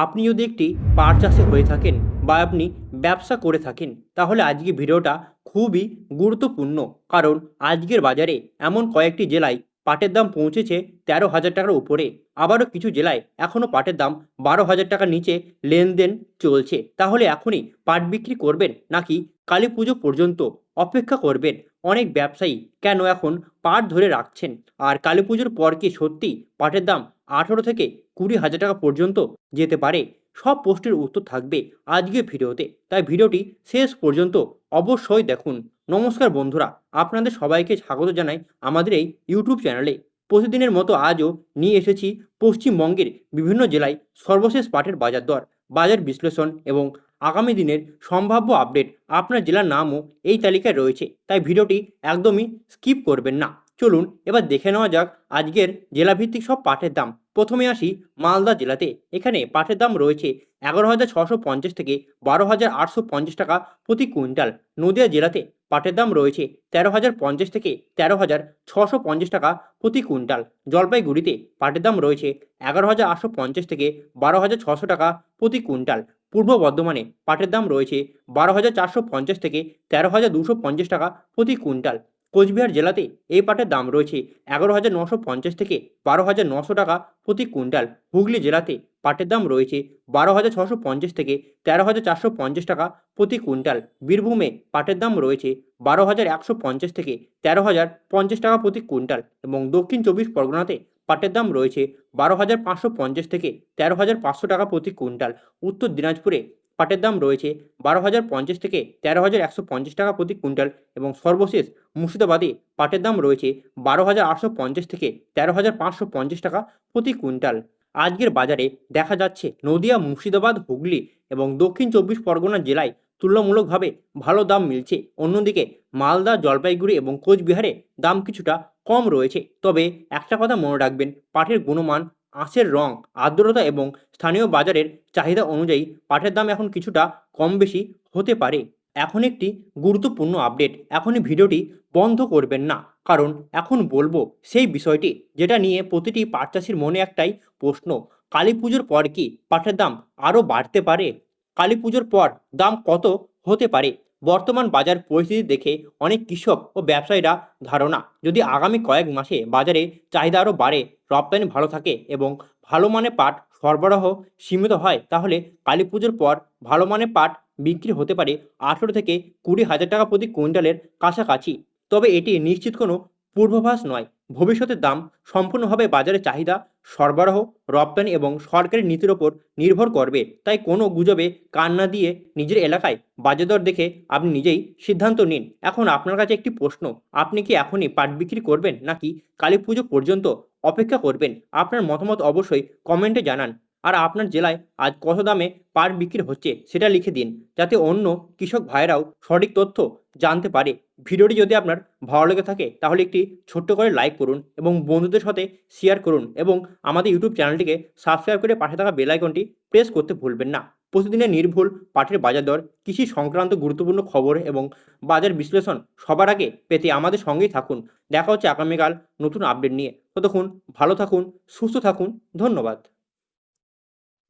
আপনি যদি একটি পাট চাষি হয়ে থাকেন বা আপনি ব্যবসা করে থাকেন, তাহলে আজকে ভিডিওটা খুবই গুরুত্বপূর্ণ। কারণ আজকের বাজারে এমন কয়েকটি জেলায় পাটের দাম পৌঁছেছে 13,000 টাকার উপরে। আবারও কিছু জেলায় এখনও পাটের দাম 12,000 টাকার নিচে লেনদেন চলছে। তাহলে এখনই পাট বিক্রি করবেন নাকি কালী পুজো পর্যন্ত অপেক্ষা করবেন? অনেক ব্যবসায়ী কেন এখন পাট ধরে রাখছেন? আর কালী পুজোর পর কি সত্যি পাটের দাম 18 থেকে 20,000 টাকা পর্যন্ত যেতে পারে? সব প্রশ্নের উত্তর থাকবে আজকের ভিডিওতে, তাই ভিডিওটি শেষ পর্যন্ত অবশ্যই দেখুন। নমস্কার বন্ধুরা, আপনাদের সবাইকে স্বাগত জানাই আমাদের এই ইউটিউব চ্যানেলে। প্রতিদিনের মতো আজও নিয়ে এসেছি পশ্চিমবঙ্গের বিভিন্ন জেলায় সর্বশেষ পাটের বাজার দর, বাজার বিশ্লেষণ এবং আগামী দিনের সম্ভাব্য আপডেট। আপনার জেলার নামও এই তালিকায় রয়েছে, তাই ভিডিওটি একদমই স্কিপ করবেন না। চলুন এবার দেখে নেওয়া যাক আজকের জেলাভিত্তিক সব পাটের দাম। প্রথমে আসি মালদা জেলাতে। এখানে পাটের দাম রয়েছে 11,650 থেকে 12,850 টাকা প্রতি কুইন্টাল। নদিয়া জেলাতে পাটের দাম রয়েছে 13,050 থেকে 13,650 টাকা প্রতি কুইন্টাল। জলপাইগুড়িতে পাটের দাম রয়েছে 11,850 থেকে 12,600 টাকা প্রতি কুইন্টাল। পূর্ব বর্ধমানে পাটের দাম রয়েছে 12,450 থেকে 13,250 টাকা প্রতি কুইন্টাল। কোচবিহার জেলাতে এই পাটের দাম রয়েছে 11,950 থেকে 12,900 টাকা প্রতি কুইন্টাল। হুগলি জেলাতে পাটের দাম রয়েছে 12,650 থেকে 13,450 টাকা প্রতি কুইন্টাল। বীরভূমে পাটের দাম রয়েছে 12,150 থেকে 13,050 টাকা প্রতি কুইন্টাল এবং দক্ষিণ 24 পরগনাতে পাটের দাম রয়েছে 12,550 থেকে 13,500 টাকা প্রতি কুইন্টাল। উত্তর দিনাজপুরে পাটের দাম রয়েছে 12,050 থেকে 13,150 টাকা প্রতি কুইন্টাল এবং সর্বশেষ মুর্শিদাবাদে পাটের দাম রয়েছে 12,850 থেকে 13,550 টাকা প্রতি কুইন্টাল। আজকের বাজারে দেখা যাচ্ছে নদিয়া, মুর্শিদাবাদ, হুগলি এবং দক্ষিণ 24 পরগনা জেলায় তুলনামূলকভাবে ভালো দাম মিলছে। অন্যদিকে মালদা, জলপাইগুড়ি এবং কোচবিহারে দাম কিছুটা কম রয়েছে। তবে একটা কথা মনে রাখবেন, পাটের গুণমান, আঁশের রং, আর্দ্রতা এবং স্থানীয় বাজারের চাহিদা অনুযায়ী পাটের দাম এখন কিছুটা কম বেশি হতে পারে। এখন একটি গুরুত্বপূর্ণ আপডেট, এখনই ভিডিওটি বন্ধ করবেন না, কারণ এখন বলবো সেই বিষয়টি যেটা নিয়ে প্রতিটি পাট চাষির মনে একটাই প্রশ্ন। কালী পুজোর পর কি পাটের দাম আরও বাড়তে পারে? কালী পুজোর পর দাম কত হতে পারে? বর্তমান বাজার পরিস্থিতি দেখে অনেক কৃষক ও ব্যবসায়ীরা ধারণা, যদি আগামী কয়েক মাসে বাজারে চাহিদা আরও বাড়ে, রপ্তানি ভালো থাকে এবং ভালো মানের পাট সরবরাহ সীমিত হয়, তাহলে কালী পুজোর পর ভালো মানের পাট বিক্রি হতে পারে 18 থেকে 20,000 টাকা প্রতি কুইন্টালের কাছাকাছি। তবে এটি নিশ্চিত কোনো পূর্বাভাস নয়। ভবিষ্যতের দাম সম্পূর্ণভাবে বাজারে চাহিদা, সরবরাহ, রপ্তানি এবং সরকারি নীতির ওপর নির্ভর করবে। তাই কোনো গুজবে কান না দিয়ে নিজের এলাকায় বাজার দর দেখে আপনি নিজেই সিদ্ধান্ত নিন। এখন আপনার কাছে একটি প্রশ্ন, আপনি কি এখনই পাট বিক্রি করবেন নাকি কালী পুজো পর্যন্ত অপেক্ষা করবেন? আপনার মতামত অবশ্যই কমেন্টে জানান। আর আপনার জেলায় আজ কত দামে পাট বিক্রি হচ্ছে সেটা লিখে দিন, যাতে অন্য কৃষক ভাইরাও সঠিক তথ্য জানতে পারে। ভিডিওটি যদি আপনার ভালো লেগে থাকে তাহলে একটি ছোট্ট করে লাইক করুন এবং বন্ধুদের সাথে শেয়ার করুন এবং আমাদের ইউটিউব চ্যানেলটিকে সাবস্ক্রাইব করে পাশে থাকা বেল আইকনটি প্রেস করতে ভুলবেন না। প্রতিদিনের নির্ভুল পাটের বাজার দর, কৃষি সংক্রান্ত গুরুত্বপূর্ণ খবর এবং বাজার বিশ্লেষণ সবার আগে পেতে আমাদের সঙ্গেই থাকুন। দেখা হচ্ছে আগামীকাল নতুন আপডেট নিয়ে। ততক্ষণ ভালো থাকুন, সুস্থ থাকুন। ধন্যবাদ।